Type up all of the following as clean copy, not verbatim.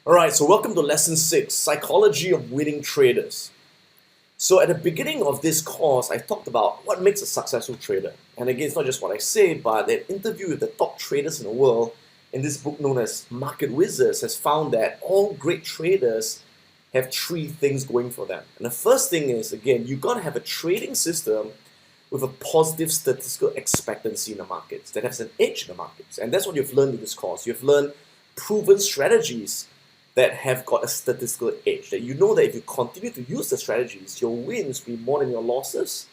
Alright, so welcome to lesson 6, Psychology of Winning Traders. So at the beginning of this course, I talked about what makes a successful trader. And again, it's not just what I say, but an interview with the top traders in the world in this book known as Market Wizards has found that all great traders have three things going for them. And the first thing is, again, you've got to have a trading system with a positive statistical expectancy in the markets that has an edge in the markets. And that's what you've learned in this course. You've learned proven strategies that have got a statistical edge, that you know that if you continue to use the strategies, your wins will be more than your losses,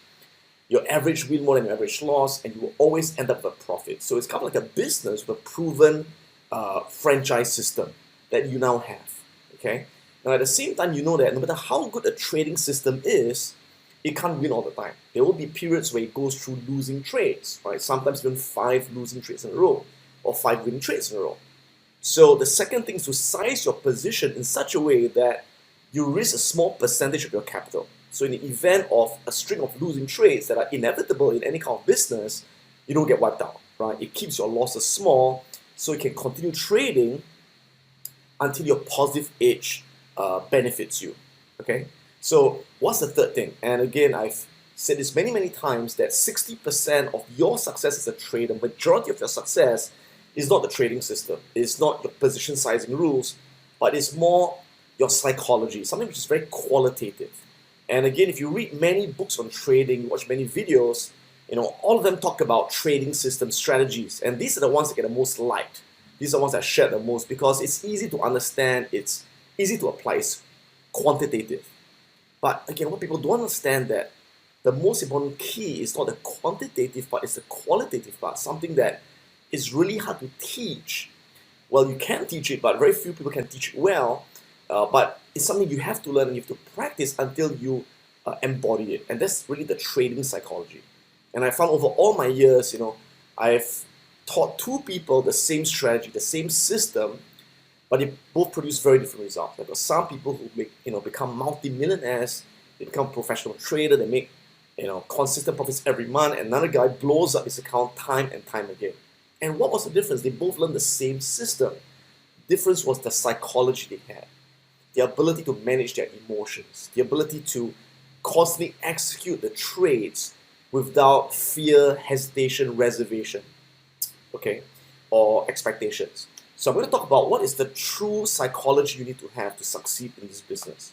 your average win more than your average loss, and you will always end up with a profit. So it's kind of like a business with a proven franchise system that you now have. Okay. Now at the same time, you know that no matter how good a trading system is, it can't win all the time. There will be periods where it goes through losing trades, right? Sometimes even 5 losing trades in a row, or 5 winning trades in a row. So the second thing is to size your position in such a way that you risk a small percentage of your capital. So in the event of a string of losing trades that are inevitable in any kind of business, you don't get wiped out, right? It keeps your losses small so you can continue trading until your positive edge benefits you, okay? So what's the third thing? And again, I've said this many times that 60% of your success as a trader, majority of your success is not the trading system, it's not your position sizing rules, but it's more your psychology, something which is very qualitative. And again, if you read many books on trading, watch many videos, all of them talk about trading system strategies, and these are the ones that get the most liked. These are the ones that are shared the most because it's easy to understand, it's easy to apply, it's quantitative. But again, what people don't understand that the most important key is not the quantitative part, it's the qualitative part, something that is really hard to teach. Well, you can teach it, but very few people can teach it well. But it's something you have to learn and you have to practice until you embody it. And that's really the trading psychology. And I found over all my years, I've taught 2 people the same strategy, the same system, but they both produce very different results. There are some people who become multi-millionaires, they become professional trader, they make consistent profits every month, and another guy blows up his account time and time again. And what was the difference? They both learned the same system. The difference was the psychology they had, the ability to manage their emotions, the ability to constantly execute the trades without fear, hesitation, reservation, okay, or expectations. So I'm going to talk about what is the true psychology you need to have to succeed in this business.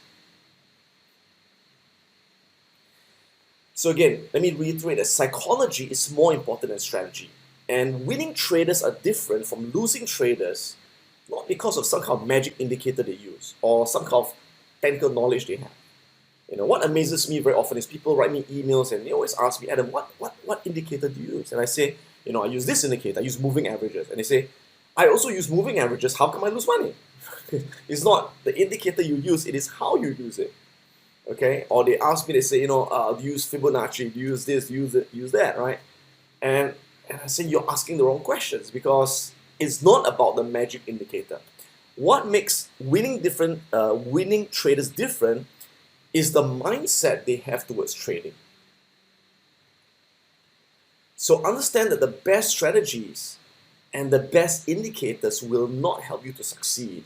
So again, let me reiterate that psychology is more important than strategy. And winning traders are different from losing traders, not because of some kind of magic indicator they use or some kind of technical knowledge they have. What amazes me very often is people write me emails and they always ask me, Adam, what indicator do you use? And I say, I use this indicator, I use moving averages. And they say, I also use moving averages, how come I lose money? It's not the indicator you use, it is how you use it. Okay? Or they ask me, they say, do you use Fibonacci, do you use this, do you use that, right? And I say you're asking the wrong questions because it's not about the magic indicator. What makes winning traders different is the mindset they have towards trading. So understand that the best strategies and the best indicators will not help you to succeed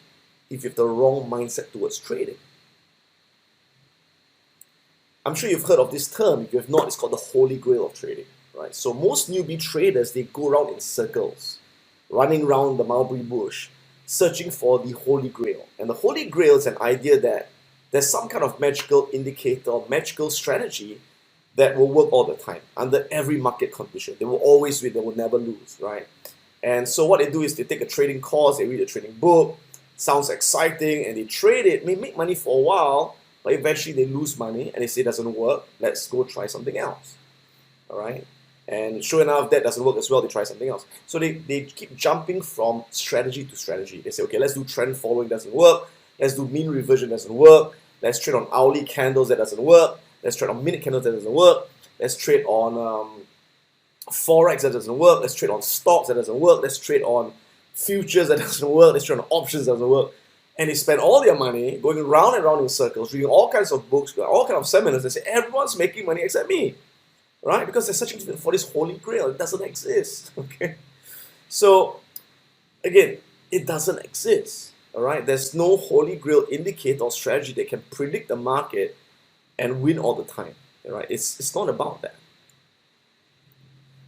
if you have the wrong mindset towards trading. I'm sure you've heard of this term. If you have not, it's called the holy grail of trading. Right? So most newbie traders, they go around in circles, running around the mulberry bush, searching for the holy grail. And the holy grail is an idea that there's some kind of magical indicator or magical strategy that will work all the time, under every market condition. They will always win, they will never lose, right? And so what they do is they take a trading course, they read a trading book, sounds exciting, and they trade it, may make money for a while, but eventually they lose money and they say it doesn't work, let's go try something else, all right? And sure enough, that doesn't work as well, they try something else. So they keep jumping from strategy to strategy. They say, okay, let's do trend following, doesn't work. Let's do mean reversion, doesn't work. Let's trade on hourly candles, that doesn't work. Let's trade on minute candles, that doesn't work. Let's trade on Forex, that doesn't work. Let's trade on stocks, that doesn't work. Let's trade on futures, that doesn't work. Let's trade on options, that doesn't work. And they spend all their money going round and round in circles, reading all kinds of books, all kinds of seminars. They say, everyone's making money except me. Right? Because they're searching for this holy grail. It doesn't exist. Okay? So, again, it doesn't exist. All right, there's no holy grail indicator or strategy that can predict the market and win all the time. All right, it's not about that.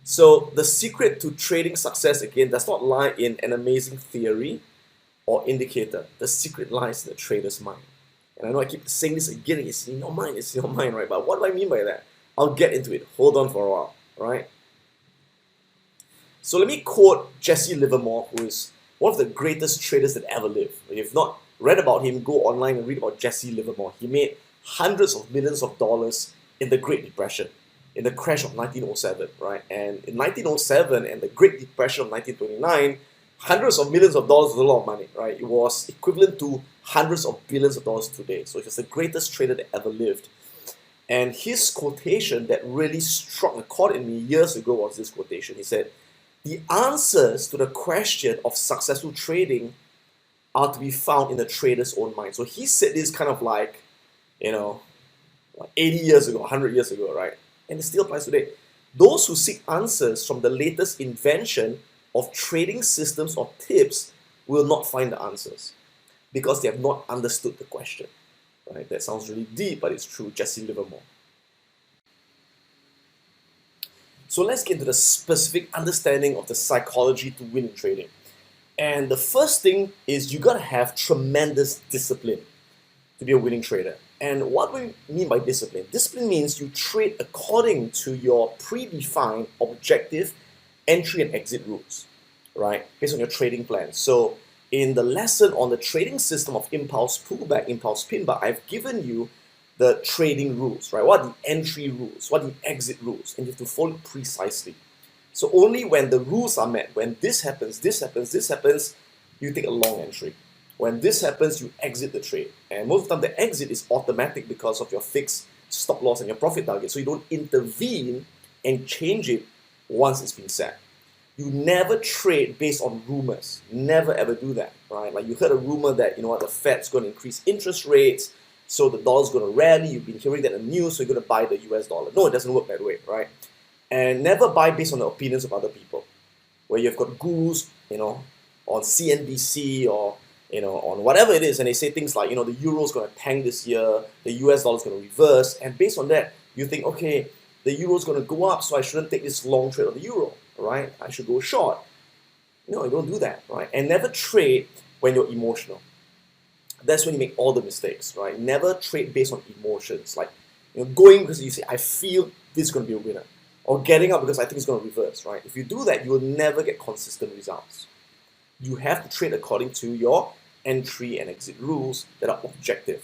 So the secret to trading success again does not lie in an amazing theory or indicator. The secret lies in the trader's mind. And I know I keep saying this again, it's in your mind, right? But what do I mean by that? I'll get into it. Hold on for a while, right? So let me quote Jesse Livermore, who is one of the greatest traders that ever lived. If you've not read about him, go online and read about Jesse Livermore. He made hundreds of millions of dollars in the Great Depression, in the crash of 1907, right? And in 1907 and the Great Depression of 1929, hundreds of millions of dollars was a lot of money, right? It was equivalent to hundreds of billions of dollars today. So he was the greatest trader that ever lived. And his quotation that really struck a chord in me years ago was this quotation. He said, "The answers to the question of successful trading are to be found in the trader's own mind." So he said this kind of like, 80 years ago, 100 years ago, right? And it still applies today. Those who seek answers from the latest invention of trading systems or tips will not find the answers because they have not understood the question. Right? That sounds really deep, but it's true. Jesse Livermore. So let's get into the specific understanding of the psychology to win in trading. And the first thing is you gotta have tremendous discipline to be a winning trader. And what do we mean by discipline? Discipline means you trade according to your predefined objective entry and exit rules, right? Based on your trading plan. So in the lesson on the trading system of impulse pullback, impulse pinback, I've given you the trading rules, right? What are the entry rules? What are the exit rules? And you have to follow it precisely. So only when the rules are met, when this happens, this happens, this happens, you take a long entry. When this happens, you exit the trade. And most of the time, the exit is automatic because of your fixed stop loss and your profit target. So you don't intervene and change it once it's been set. You never trade based on rumors. Never ever do that, right? Like you heard a rumor that, the Fed's going to increase interest rates, so the dollar's going to rally. You've been hearing that in the news, so you're going to buy the US dollar. No, it doesn't work that way, right? And never buy based on the opinions of other people, where you've got gurus, on CNBC or on whatever it is, and they say things like, the euro's going to tank this year, the US dollar's going to reverse, and based on that, you think, okay, the euro's going to go up, so I shouldn't take this long trade of the euro, right? I should go short. No, you don't do that, right? And never trade when you're emotional. That's when you make all the mistakes, right? Never trade based on emotions, like going because you say, I feel this is going to be a winner, or getting up because I think it's going to reverse, right? If you do that, you will never get consistent results. You have to trade according to your entry and exit rules that are objective.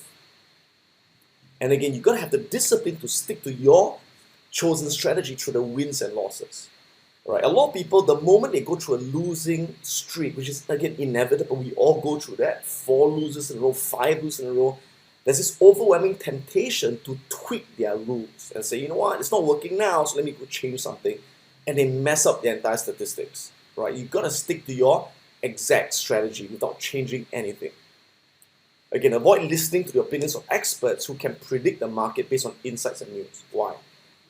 And again, you've got to have the discipline to stick to your chosen strategy through the wins and losses. Right? A lot of people, the moment they go through a losing streak, which is again inevitable, we all go through that, 4 losses in a row, 5 losses in a row, there's this overwhelming temptation to tweak their rules and say, you know what, it's not working now, so let me go change something. And they mess up their entire statistics. Right? You've got to stick to your exact strategy without changing anything. Again, avoid listening to the opinions of experts who can predict the market based on insights and news. Why?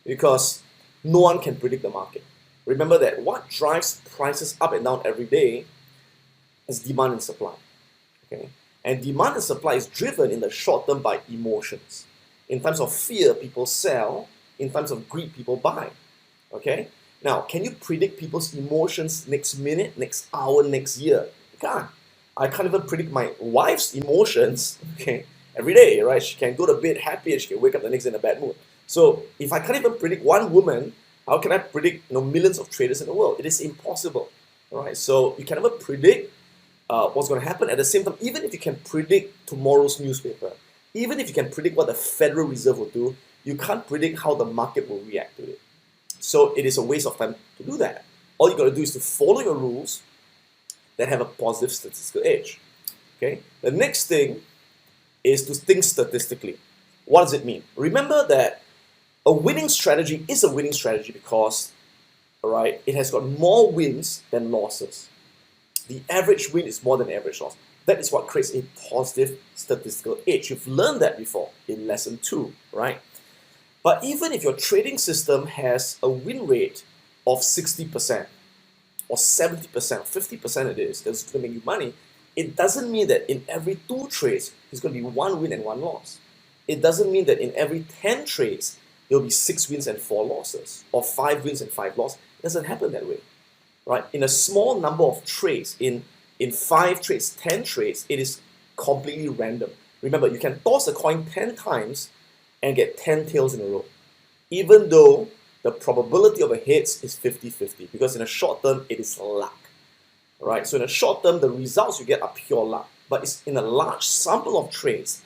Because no one can predict the market. Remember that what drives prices up and down every day is demand and supply. Okay? And demand and supply is driven in the short term by emotions. In times of fear, people sell. In times of greed, people buy. Okay? Now, can you predict people's emotions next minute, next hour, next year? You can't. I can't even predict my wife's emotions, okay, every day, right? She can go to bed happy and she can wake up the next day in a bad mood. So if I can't even predict one woman, how can I predict millions of traders in the world? It is impossible, right? So you can never predict what's going to happen. At the same time, even if you can predict tomorrow's newspaper, even if you can predict what the Federal Reserve will do, you can't predict how the market will react to it. So it is a waste of time to do that. All you got to do is to follow your rules that have a positive statistical edge. Okay. The next thing is to think statistically. What does it mean? Remember that a winning strategy is a winning strategy because, right, it has got more wins than losses. The average win is more than the average loss. That is what creates a positive statistical edge. You've learned that before in lesson 2, right? But even if your trading system has a win rate of 60% or 70%, 50% it is, that's going to make you money, it doesn't mean that in every 2 trades, there's going to be 1 win and 1 loss. It doesn't mean that in every 10 trades, there'll be 6 wins and 4 losses, or 5 wins and 5 losses. It doesn't happen that way, right? In a small number of trades, in 5 trades, 10 trades, it is completely random. Remember, you can toss a coin 10 times and get 10 tails in a row, even though the probability of a hits is 50-50, because in a short term, it is luck, right? So in a short term, the results you get are pure luck, but it's in a large sample of trades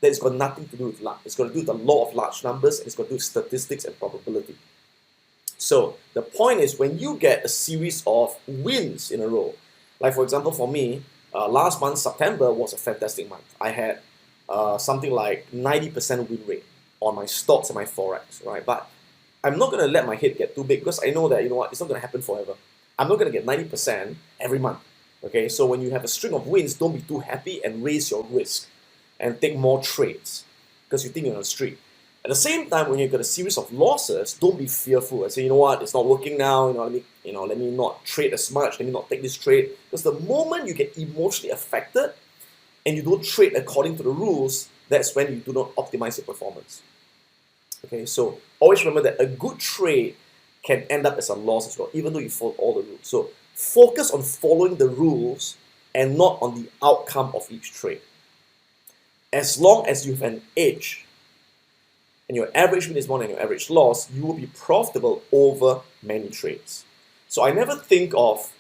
that it's got nothing to do with luck. It's got to do with the law of large numbers, and it's got to do with statistics and probability. So the point is, when you get a series of wins in a row, like for example for me, last month, September, was a fantastic month. I had something like 90% win rate on my stocks and my forex, right? But I'm not going to let my head get too big, because I know that, you know what, it's not going to happen forever. I'm not going to get 90% every month, okay? So when you have a string of wins, don't be too happy and raise your risk and take more trades because you think you're on a streak. At the same time, when you've got a series of losses, don't be fearful and say, you know what, it's not working now, let me not trade as much, let me not take this trade. Because the moment you get emotionally affected and you don't trade according to the rules, that's when you do not optimize your performance. Okay, so always remember that a good trade can end up as a loss as well, even though you follow all the rules. So focus on following the rules and not on the outcome of each trade. As long as you have an edge and your average win is more than your average loss, you will be profitable over many trades. So I never think of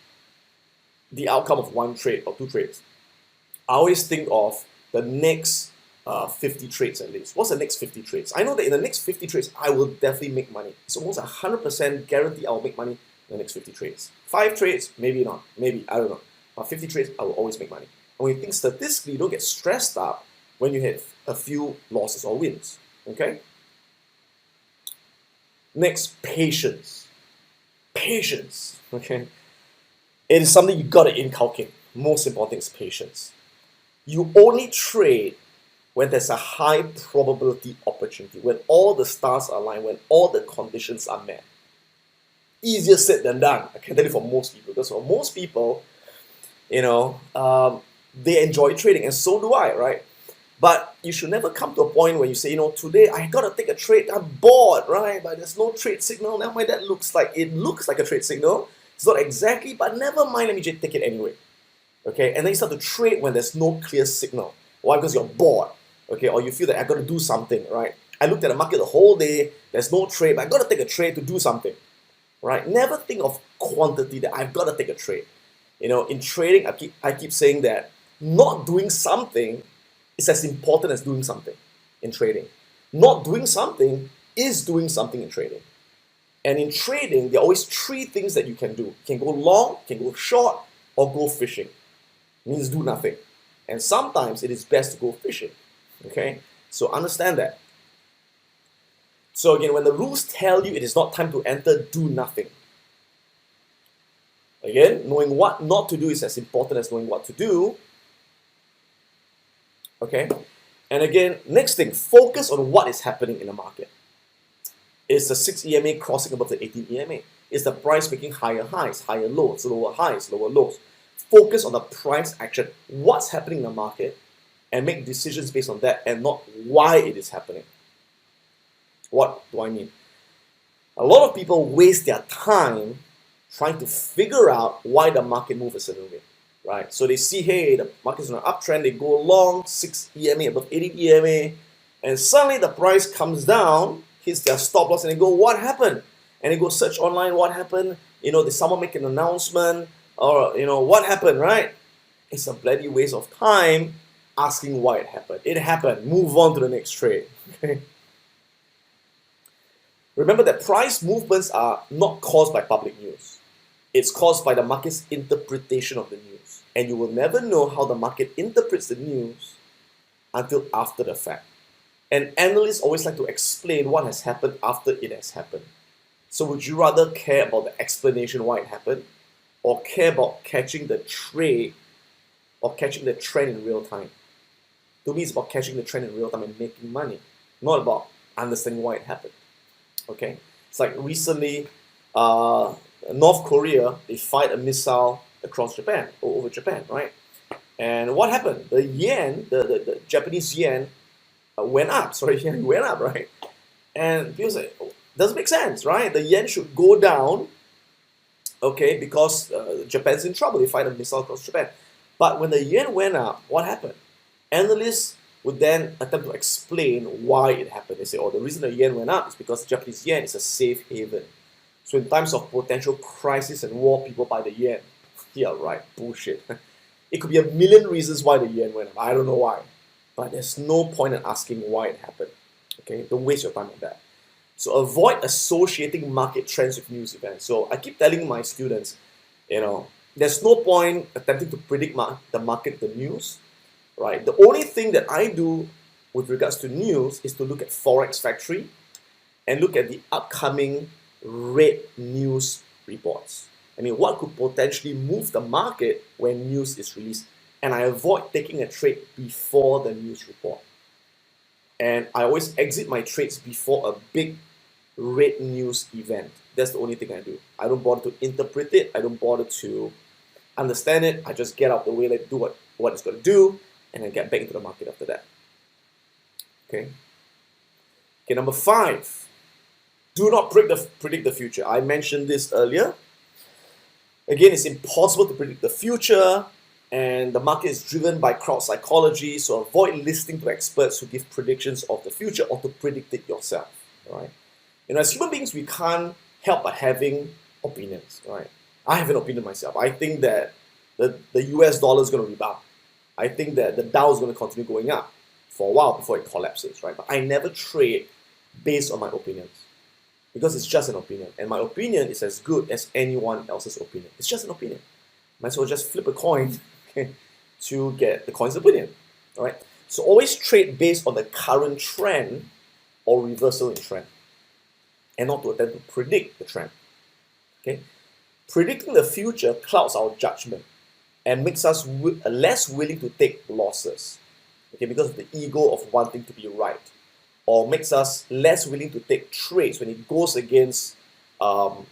the outcome of 1 trade or 2 trades. I always think of the next 50 trades at least. What's the next 50 trades? I know that in the next 50 trades, I will definitely make money. It's almost 100% guarantee I will make money in the next 50 trades. 5 trades, maybe not. Maybe, I don't know. But 50 trades, I will always make money. And when you think statistically, you don't get stressed out when you have a few losses or wins. Okay? Next, patience. Patience. Okay? It is something you gotta inculcate. Most important thing is patience. You only trade when there's a high probability opportunity, when all the stars are aligned, when all the conditions are met. Easier said than done, I can tell you, for most people. Because for most people, they enjoy trading, and so do I, right? But you should never come to a point where you say, today I gotta take a trade, I'm bored, right? But there's no trade signal. Now that looks like a trade signal. It's not exactly, but never mind, let me just take it anyway. Okay, and then you start to trade when there's no clear signal. Why? Because you're bored. Okay, or you feel that I gotta do something, right? I looked at the market the whole day, there's no trade, but I gotta take a trade to do something. Right? Never think of quantity, that I've gotta take a trade. In trading, I keep saying that not doing something is as important as doing something in trading. Not doing something is doing something in trading. And in trading, there are always 3 things that you can do. You can go long, you can go short, or go fishing. It means do nothing. And sometimes it is best to go fishing. Okay? So understand that. So again, when the rules tell you it is not time to enter, do nothing. Again, knowing what not to do is as important as knowing what to do. Okay? And again, next thing, focus on what is happening in the market. Is the 6 EMA crossing above the 18 EMA? Is the price making higher highs, higher lows, lower highs, lower lows? Focus on the price action, what's happening in the market, and make decisions based on that and not why it is happening. What do I mean? A lot of people waste their time trying to figure out why the market moves a certain way, right? So they see, hey, the market's on an uptrend, they go long, 6 EMA above 18 EMA, and suddenly the price comes down, hits their stop loss, and they go, what happened? And they go search online, what happened? Did someone make an announcement? Or, what happened, right? It's a bloody waste of time asking why it happened. It happened. Move on to the next trade. Okay? Remember that price movements are not caused by public news. It's caused by the market's interpretation of the news. And you will never know how the market interprets the news until after the fact. And analysts always like to explain what has happened after it has happened. So would you rather care about the explanation why it happened, or care about catching the trade or catching the trend in real time? To me, it's about catching the trend in real time and making money, not about understanding why it happened. Okay? It's like recently, North Korea, they fired a missile across Japan, or over Japan, right? And what happened? The yen, the Japanese yen went up. Sorry, yen went up, right? And people say, oh, doesn't make sense, right? The yen should go down, okay, because Japan's in trouble. They fired a missile across Japan. But when the yen went up, what happened? Analysts would then attempt to explain why it happened. They say, oh, the reason the yen went up is because the Japanese yen is a safe haven. So in times of potential crisis and war, people buy the yen. Yeah, right, bullshit. It could be a million reasons why the yen went up. I don't know why. But there's no point in asking why it happened. Okay, don't waste your time on that. So avoid associating market trends with news events. So I keep telling my students, there's no point attempting to predict the market, the news, right? The only thing that I do with regards to news is to look at Forex Factory and look at the upcoming red news reports. I mean, what could potentially move the market when news is released? And I avoid taking a trade before the news report. And I always exit my trades before a big red news event. That's the only thing I do. I don't bother to interpret it. I don't bother to understand it. I just get out the way, let it do what it's going to do, and then get back into the market after that. Okay, number 5. Do not predict the future. I mentioned this earlier. Again, it's impossible to predict the future, and the market is driven by crowd psychology, so avoid listening to experts who give predictions of the future or to predict it yourself, right? As human beings, we can't help but having opinions, right? I have an opinion myself. I think that the US dollar is going to rebound. I think that the Dow is going to continue going up for a while before it collapses, right? But I never trade based on my opinions because it's just an opinion. And my opinion is as good as anyone else's opinion. It's just an opinion. Might as well just flip a coin, okay, to get the coin's opinion, all right? So always trade based on the current trend or reversal in trend, and not to attempt to predict the trend. Okay, predicting the future clouds our judgment and makes us less willing to take losses. Okay, because of the ego of wanting to be right, or makes us less willing to take trades when it goes against our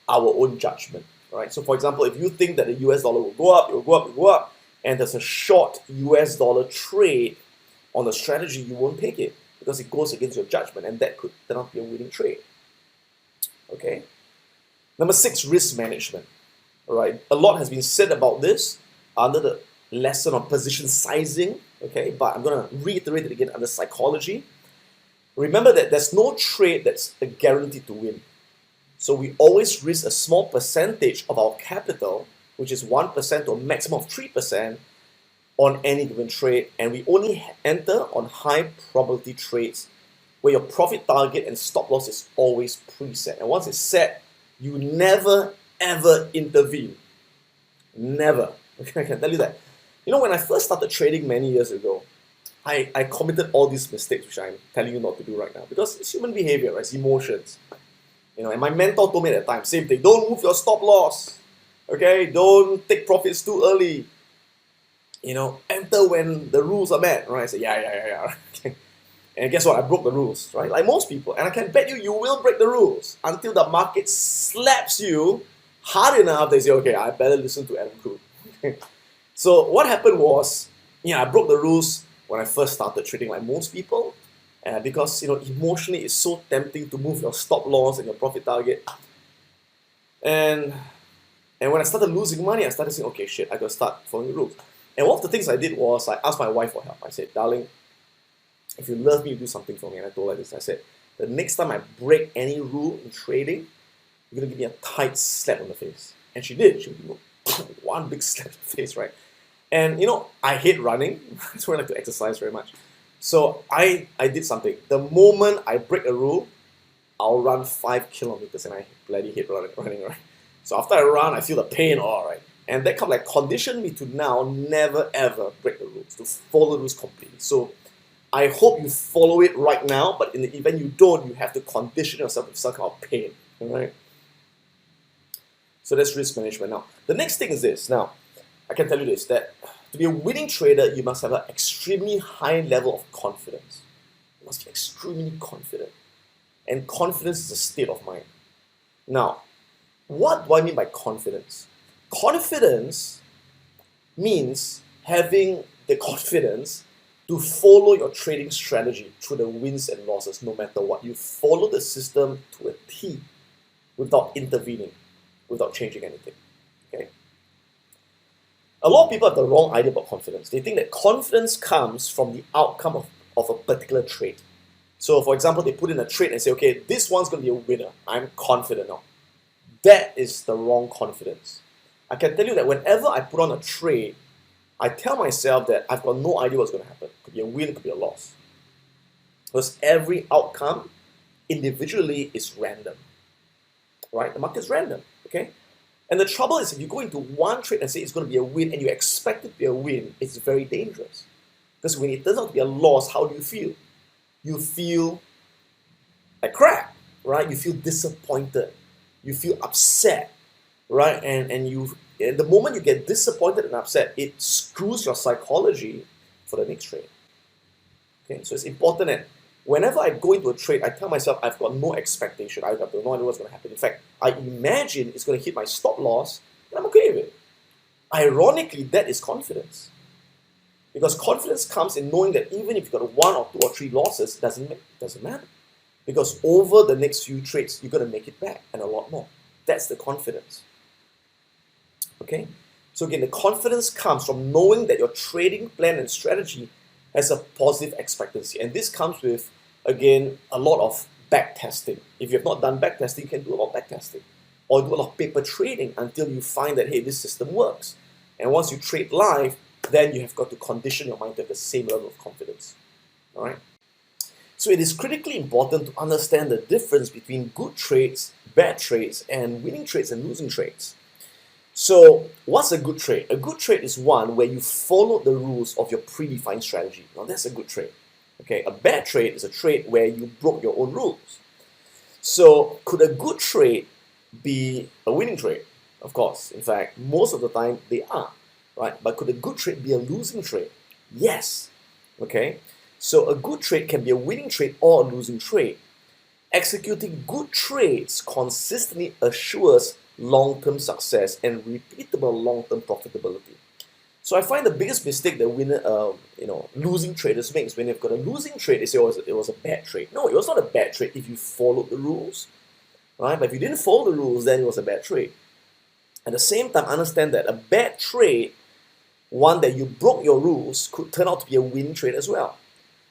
own judgment. Right. So, for example, if you think that the US dollar will go up, it will go up, it will go up, and there's a short US dollar trade on a strategy, you won't take it because it goes against your judgment, and that could turn out to be a winning trade. Okay. Number 6, risk management. All right. A lot has been said about this under the lesson on position sizing. Okay, but I'm going to reiterate it again under psychology. Remember that there's no trade that's a guarantee to win. So we always risk a small percentage of our capital, which is 1% to a maximum of 3% on any given trade, and we only enter on high probability trades where your profit target and stop loss is always preset. And once it's set, you never ever intervene. Never. Okay, I can tell you that. When I first started trading many years ago, I committed all these mistakes which I'm telling you not to do right now because it's human behavior, right? It's emotions. And my mentor told me at the time, same thing, don't move your stop loss, okay? Don't take profits too early. Enter when the rules are met, right? I said, yeah. Okay. And guess what? I broke the rules, right? Like most people. And I can bet you will break the rules until the market slaps you hard enough. They say, okay, I better listen to Adam Khoo. Okay. So what happened was, I broke the rules when I first started trading like most people. Because emotionally it's so tempting to move your stop loss and your profit target. And when I started losing money, I started saying, okay, shit, I gotta start following the rules. And one of the things I did was I asked my wife for help. I said, darling, if you love me, you do something for me. And I told her this. I said, the next time I break any rule in trading, you're gonna give me a tight slap on the face. And she did. She gave me one big slap on the face, right? And I hate running. That's why I like to exercise very much. So I did something. The moment I break a rule, I'll run 5 kilometers, and I bloody hate running, right? So after I run, I feel the pain, all right. And that kind of conditioned me to now never ever break the rules, to follow the rules completely. So I hope you follow it right now, but in the event you don't, you have to condition yourself with some kind of pain, all right? So that's risk management. Now, the next thing is this. Now, I can tell you this, that to be a winning trader, you must have an extremely high level of confidence. You must be extremely confident. And confidence is a state of mind. Now, what do I mean by confidence? Confidence means having the confidence to follow your trading strategy through the wins and losses no matter what. You follow the system to a T without intervening, without changing anything. Okay? A lot of people have the wrong idea about confidence. They think that confidence comes from the outcome of a particular trade. So, for example, they put in a trade and say, okay, this one's going to be a winner. I'm confident now. That is the wrong confidence. I can tell you that whenever I put on a trade, I tell myself that I've got no idea what's going to happen. It could be a win, it could be a loss. Because every outcome individually is random. Right? The market's random. Okay? And the trouble is if you go into one trade and say it's going to be a win and you expect it to be a win, it's very dangerous. Because when it turns out to be a loss, how do you feel? You feel like crap, right? You feel disappointed. You feel upset, right? And the moment you get disappointed and upset, it screws your psychology for the next trade. Okay, so it's important that whenever I go into a trade, I tell myself I've got no expectation. I've got no idea what's going to happen. In fact, I imagine it's going to hit my stop loss, and I'm okay with it. Ironically, that is confidence. Because confidence comes in knowing that even if you've got 1 or 2 or 3 losses, it doesn't matter. Because over the next few trades, you're going to make it back and a lot more. That's the confidence. Okay? So again, the confidence comes from knowing that your trading plan and strategy has a positive expectancy. And this comes with, again, a lot of back testing. If you have not done back testing, you can do a lot of back testing. Or do a lot of paper trading until you find that, hey, this system works. And once you trade live, then you have got to condition your mind to have the same level of confidence. All right? So it is critically important to understand the difference between good trades, bad trades, and winning trades and losing trades. So what's a good trade? A good trade is one where you follow the rules of your predefined strategy. Now that's a good trade. Okay, a bad trade is a trade where you broke your own rules. So could a good trade be a winning trade? Of course. In fact, most of the time they are. Right? But could a good trade be a losing trade? Yes. Okay? So a good trade can be a winning trade or a losing trade. Executing good trades consistently assures long-term success and repeatable long-term profitability. So I find the biggest mistake that losing traders make is when they've got a losing trade, they say, oh, it was a bad trade. No, it was not a bad trade if you followed the rules. Right? But if you didn't follow the rules, then it was a bad trade. At the same time, understand that a bad trade, one that you broke your rules, could turn out to be a winning trade as well.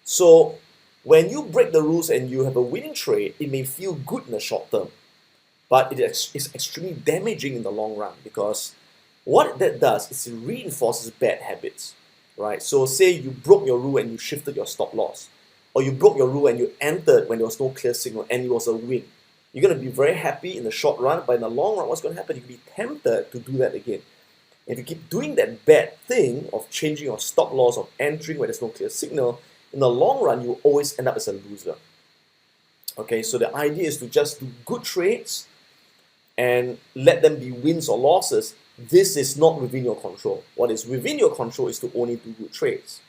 So when you break the rules and you have a winning trade, it may feel good in the short term, but it is extremely damaging in the long run, because what that does is it reinforces bad habits, right? So say you broke your rule and you shifted your stop loss, or you broke your rule and you entered when there was no clear signal and it was a win. You're going to be very happy in the short run, but in the long run, what's going to happen? You can be tempted to do that again. If you keep doing that bad thing of changing your stop loss, of entering where there's no clear signal, in the long run, you always end up as a loser. Okay, so the idea is to just do good trades and let them be wins or losses. This is not within your control. What is within your control is to only do good trades.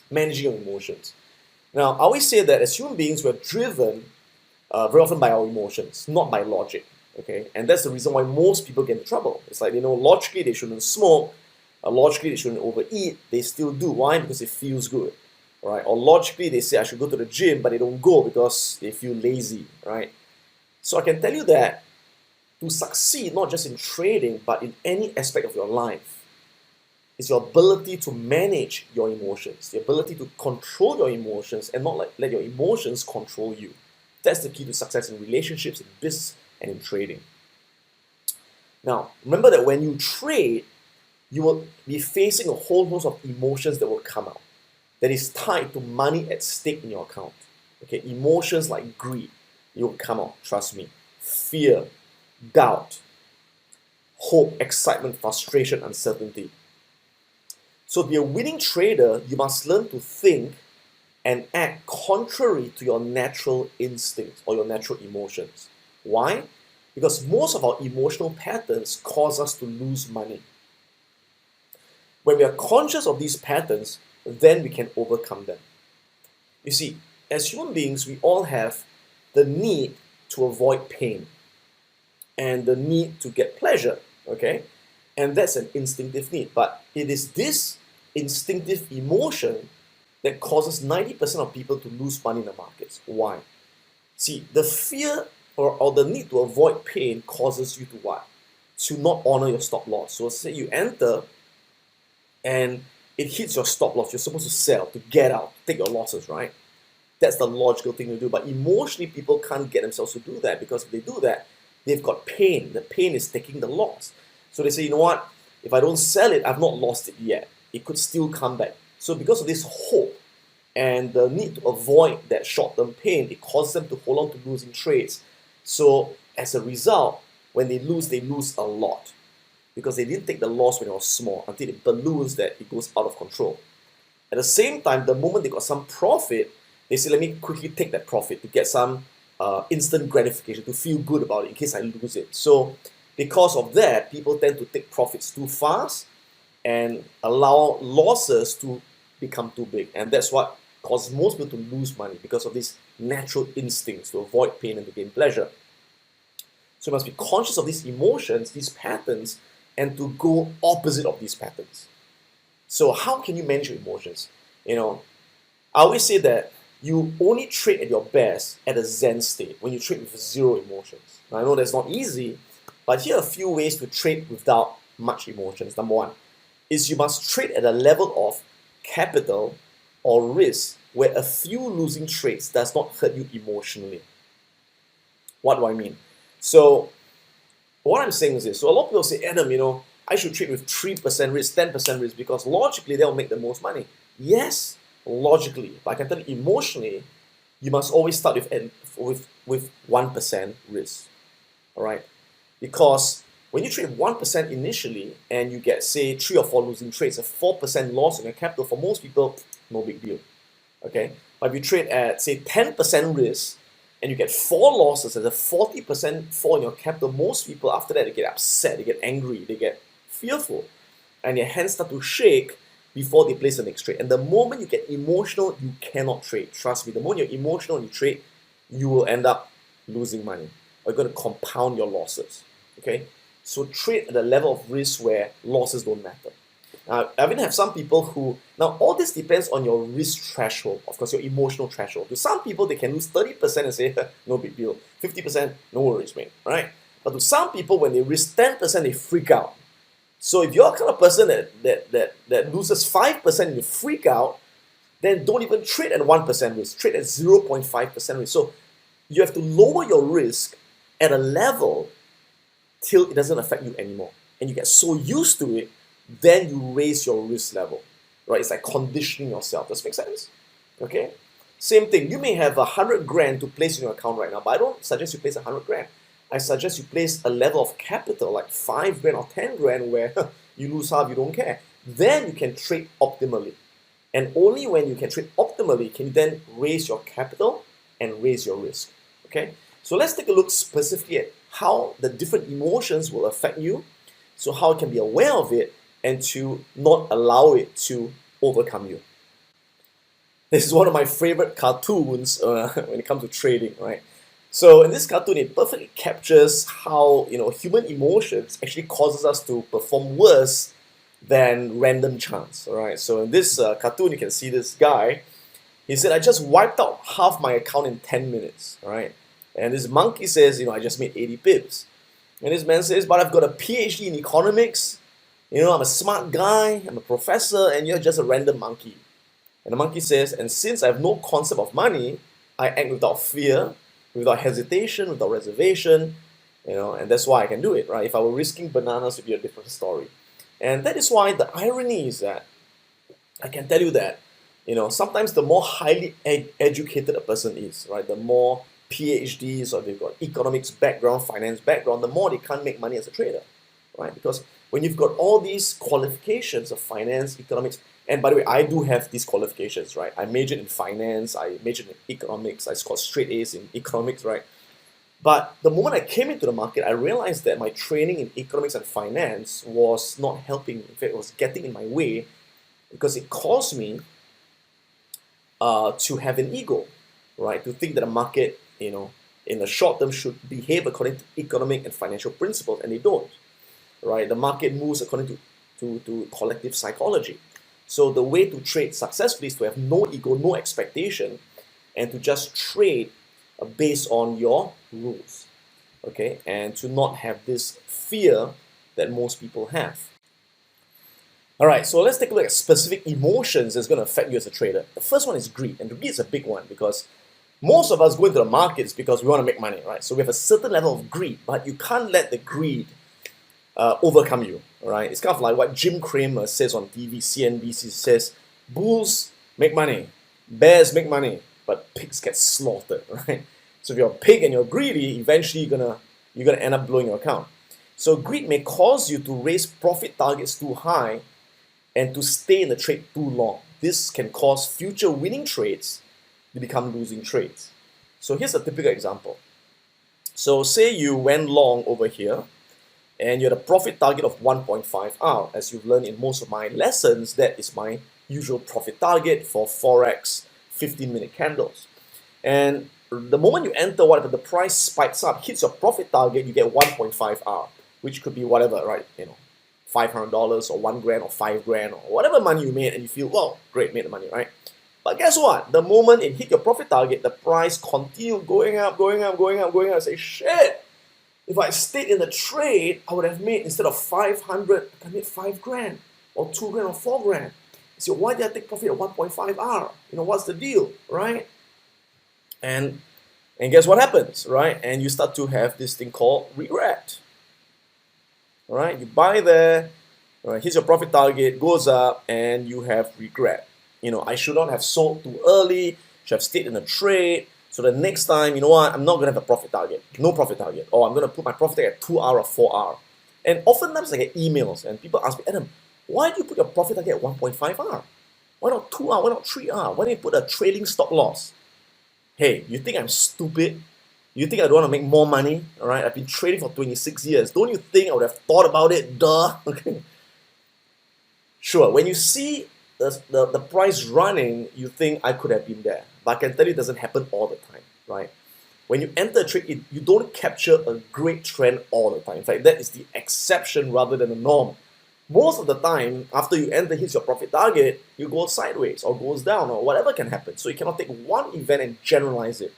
Managing your emotions. Now, I always say that as human beings, we're driven very often by our emotions, not by logic. Okay, and that's the reason why most people get into trouble. It's like, logically they shouldn't smoke, logically they shouldn't overeat, they still do. Why? Because it feels good, right? Or logically they say I should go to the gym, but they don't go because they feel lazy, right? So I can tell you that to succeed, not just in trading, but in any aspect of your life, is your ability to manage your emotions, the ability to control your emotions and not let your emotions control you. That's the key to success in relationships, in business, and in trading. Now, remember that when you trade, you will be facing a whole host of emotions that will come out that is tied to money at stake in your account. Okay, emotions like greed, it will come out, trust me. Fear, doubt, hope, excitement, frustration, uncertainty. So to be a winning trader, you must learn to think and act contrary to your natural instincts or your natural emotions. Why? Because most of our emotional patterns cause us to lose money. When we are conscious of these patterns, then we can overcome them. You see, as human beings, we all have the need to avoid pain and the need to get pleasure, okay? And that's an instinctive need. But it is this instinctive emotion that causes 90% of people to lose money in the markets. Why? See, the fear or the need to avoid pain causes you to what? To not honor your stop loss. So say you enter and it hits your stop loss. You're supposed to sell, to get out, take your losses, right? That's the logical thing to do. But emotionally, people can't get themselves to do that, because if they do that, they've got pain. The pain is taking the loss. So they say, you know what? If I don't sell it, I've not lost it yet. It could still come back. So because of this hope and the need to avoid that short-term pain, it causes them to hold on to losing trades. So as a result, when they lose a lot, because they didn't take the loss when it was small until it balloons, that it goes out of control. At the same time, the moment they got some profit, they say, let me quickly take that profit to get some instant gratification, to feel good about it in case I lose it. So because of that, people tend to take profits too fast and allow losses to become too big. And that's what causes most people to lose money, because of these natural instincts to avoid pain and to gain pleasure. So you must be conscious of these emotions, these patterns, and to go opposite of these patterns. So how can you manage your emotions? I always say that you only trade at your best at a Zen state, when you trade with zero emotions. Now, I know that's not easy, but here are a few ways to trade without much emotions. Number one is you must trade at a level of capital or risk where a few losing trades does not hurt you emotionally. What do I mean? So what I'm saying is this. So a lot of people say, Adam, I should trade with 3% risk, 10% risk, because logically they'll make the most money. Yes, logically, but I can tell you emotionally, you must always start with 1% risk. All right? Because when you trade 1% initially and you get, say, 3 or 4 losing trades, a 4% loss in your capital, for most people, no big deal. Okay? But if you trade at, say, 10% risk and you get 4 losses and a 40% fall in your capital, most people after that, they get upset, they get angry, they get fearful, and their hands start to shake before they place the next trade. And the moment you get emotional, you cannot trade. Trust me, the moment you're emotional and you trade, you will end up losing money, or you're going to compound your losses. Okay? So trade at a level of risk where losses don't matter. Now, I even have some people who, now all this depends on your risk threshold, of course, your emotional threshold. To some people, they can lose 30% and say, no big deal. 50%, no worries, mate, right? But to some people, when they risk 10%, they freak out. So if you're the kind of person that loses 5% and you freak out, then don't even trade at 1% risk. Trade at 0.5% risk. So you have to lower your risk at a level till it doesn't affect you anymore. And you get so used to it, then you raise your risk level. Right? It's like conditioning yourself. Does that make sense? Okay? Same thing. You may have 100 grand to place in your account right now, but I don't suggest you place 100 grand. I suggest you place a level of capital like 5 grand or 10 grand where you lose half, you don't care. Then you can trade optimally. And only when you can trade optimally can you then raise your capital and raise your risk. Okay? So let's take a look specifically at how the different emotions will affect you, so how you can be aware of it and to not allow it to overcome you. This is one of my favorite cartoons when it comes to trading, right? So in this cartoon, it perfectly captures how human emotions actually causes us to perform worse than random chance. All right. So in this cartoon, you can see this guy. He said, "I just wiped out half my account in 10 minutes." All right. And this monkey says, "I just made 80 pips." And this man says, "But I've got a PhD in economics. I'm a smart guy. I'm a professor, and you're just a random monkey." And the monkey says, "And since I have no concept of money, I act without fear, without hesitation, without reservation, and that's why I can do it, right? If I were risking bananas, it would be a different story." And that is why the irony is that I can tell you that, sometimes the more highly educated a person is, right, the more PhDs or they've got economics background, finance background, the more they can't make money as a trader, right? Because when you've got all these qualifications of finance, economics, and by the way, I do have these qualifications, right? I majored in finance, I majored in economics, I scored straight A's in economics, right? But the moment I came into the market, I realized that my training in economics and finance was not helping me. In fact, it was getting in my way because it caused me to have an ego, right? To think that the market, in the short term should behave according to economic and financial principles, and they don't. right? The market moves according to collective psychology. So the way to trade successfully is to have no ego, no expectation, and to just trade based on your rules, okay? And to not have this fear that most people have. All right, so let's take a look at specific emotions that's going to affect you as a trader. The first one is greed, and greed is a big one because most of us go into the markets because we want to make money, right? So we have a certain level of greed, but you can't let the greed overcome you, right? It's kind of like what Jim Cramer says on TV, CNBC says, bulls make money, bears make money, but pigs get slaughtered, right? So if you're a pig and you're greedy, eventually you're gonna end up blowing your account. So greed may cause you to raise profit targets too high and to stay in the trade too long. This can cause future winning trades to become losing trades. So here's a typical example. So say you went long over here and you had a profit target of 1.5 R. As you've learned in most of my lessons, that is my usual profit target for Forex 15-minute candles. And the moment you enter, whatever the price spikes up, hits your profit target, you get 1.5 R, which could be whatever, right? You know, $500 or $1,000 or $5,000 or whatever money you made, and you feel, well, great, made the money, right? But guess what? The moment it hit your profit target, the price continued going up, going up, going up, going up. I say, shit! If I stayed in the trade, I would have made, instead of 500, I made $5,000 or $2,000 or $4,000. So why did I take profit at 1.5 R? You know, what's the deal, right? And guess what happens, right? And you start to have this thing called regret. All right, you buy there, right, here's your profit target, goes up, and you have regret. You know, I should not have sold too early, should have stayed in the trade. So the next time, you know what, I'm not going to have a profit target, no profit target, or I'm going to put my profit target at 2 R or 4 R. And oftentimes I get emails and people ask me, Adam, why do you put your profit target at 1.5 R? Why not 2 R? Why not 3 R? Why don't you put a trailing stop loss? Hey, you think I'm stupid? You think I don't want to make more money? All right, I've been trading for 26 years. Don't you think I would have thought about it? Duh. Okay. Sure, when you see the price running, you think I could have been there. But I can tell you it doesn't happen all the time, right? When you enter a trade, you don't capture a great trend all the time. In fact, that is the exception rather than the norm. Most of the time, after you enter, hits your profit target, you go sideways or goes down or whatever can happen. So you cannot take one event and generalize it.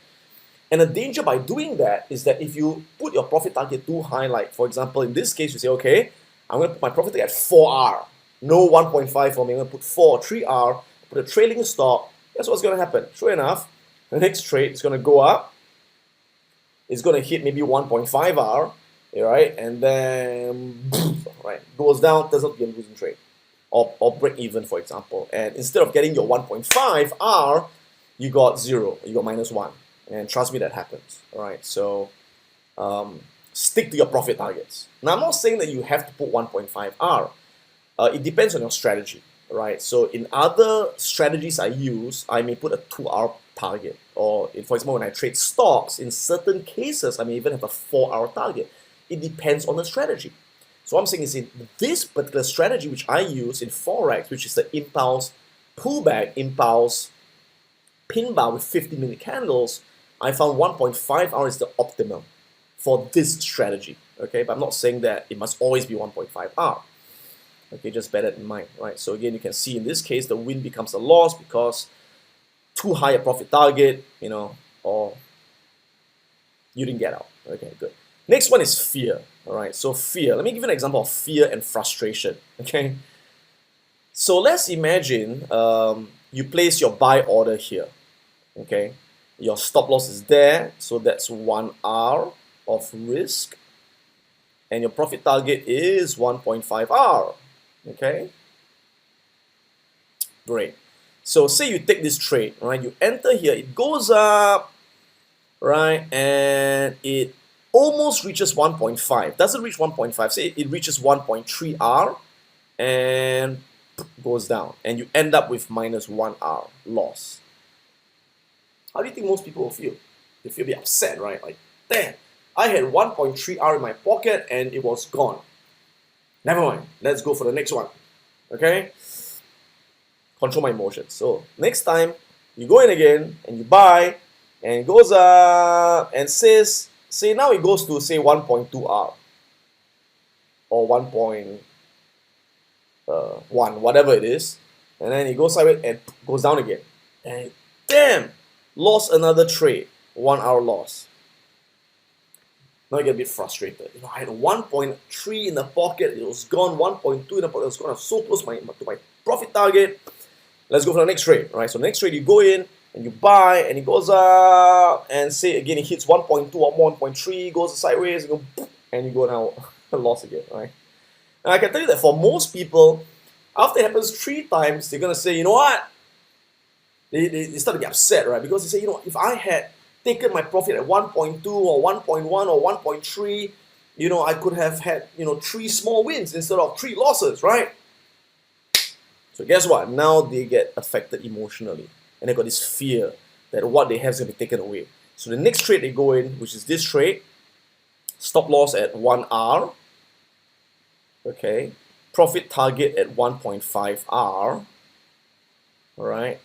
And the danger by doing that is that if you put your profit target too high, like for example, in this case, you say, okay, I'm going to put my profit target at 4R. No 1.5 for me, I'm going to put 4 or 3R, put a trailing stop. Guess what's going to happen? Sure enough, the next trade is going to go up. It's going to hit maybe 1.5R, right? And then, right, goes down, turns out to be a losing trade. Or break even, for example. And instead of getting your 1.5R, you got 0, you got -1. And trust me, that happens. All right, so stick to your profit targets. Now, I'm not saying that you have to put 1.5R. It depends on your strategy, right? So in other strategies I use, I may put a 2R target. Or for example, when I trade stocks, in certain cases, I may even have a 4R target. It depends on the strategy. So what I'm saying is in this particular strategy, which I use in Forex, which is the impulse pullback, impulse pin bar with 50-minute candles, I found 1.5 R is the optimum for this strategy, okay? But I'm not saying that it must always be 1.5 R. Okay, just bear that in mind, right? So again, you can see in this case, the win becomes a loss because too high a profit target, you know, or you didn't get out. Okay, good. Next one is fear, all right? So fear, let me give you an example of fear and frustration, okay? So let's imagine you place your buy order here, okay? Your stop loss is there, so that's 1 R of risk. And your profit target is 1.5 R, okay? Great. So say you take this trade, right? You enter here, it goes up, right? And it almost reaches 1.5. Doesn't reach 1.5. Say it reaches 1.3 R and goes down. And you end up with -1 R loss. How do you think most people will feel? They feel a bit upset, right? Like, damn, I had 1.3 R in my pocket and it was gone. Never mind, let's go for the next one, okay? Control my emotions. So next time, you go in again and you buy and it goes up and say now it goes to say 1.2 R. or 1.1, whatever it is, and then it goes sideways and goes down again. And damn, lost another trade, 1 hour loss. Now you get a bit frustrated. I had 1.3 in the pocket, it was gone. 1.2 in the pocket, it was gone. I was so close to my profit target. Let's go for the next trade, right? So next trade, you go in and you buy, and it goes up, and say again it hits 1.2 or 1.3, goes sideways, and you go now loss again, right? And I can tell you that for most people, after it happens 3 times, they're gonna say, you know what? They start to get upset, right? Because they say, if I had taken my profit at 1.2 or 1.1 or 1.3, I could have had 3 small wins instead of 3 losses, right? So guess what? Now they get affected emotionally, and they got this fear that what they have is going to be taken away. So the next trade they go in, which is this trade, stop loss at 1R, okay, profit target at 1.5R, all right,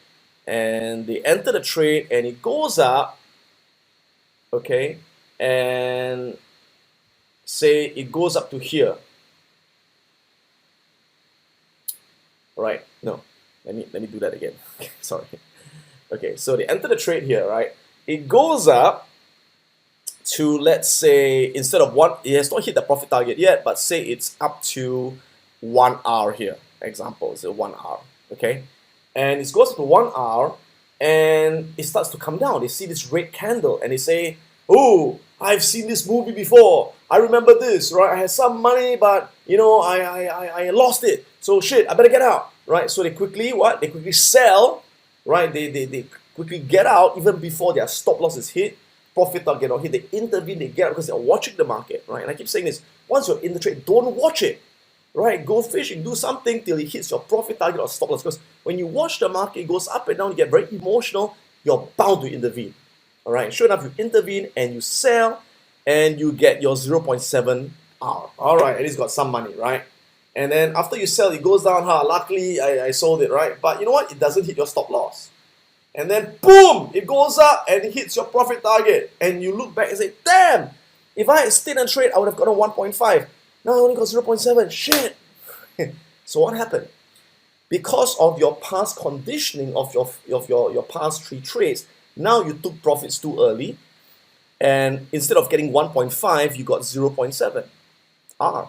and they enter the trade and it goes up, okay, and say it goes up to here. Right? No, let me do that again. Sorry. Okay, so they enter the trade here, right? It goes up to, let's say, instead of 1, it has not hit the profit target yet, but say it's up to 1R here. Example, it's a 1R, okay? And it goes up to 1R, and it starts to come down. They see this red candle, and they say, oh, I've seen this movie before. I remember this, right? I had some money, but I lost it. So shit, I better get out, right? So they quickly They quickly sell, right? They quickly get out even before their stop loss is hit, profit target or hit. They intervene, they get out because they're watching the market, right? And I keep saying this: once you're in the trade, don't watch it, right? Go fishing, do something till it hits your profit target or stop loss. Because when you watch the market, it goes up and down, you get very emotional. You're bound to intervene. All right, sure enough, you intervene and you sell, and you get your 0.7R. All right, at least got some money, right? And then after you sell, it goes down. Luckily, I sold it, right? But you know what? It doesn't hit your stop loss. And then boom, it goes up and it hits your profit target. And you look back and say, damn, if I had stayed in trade, I would have gotten 1.5. Now I only got 0.7. Shit. So what happened? Because of your past conditioning of your past 3 trades, now you took profits too early, and instead of getting 1.5, you got 0.7 R.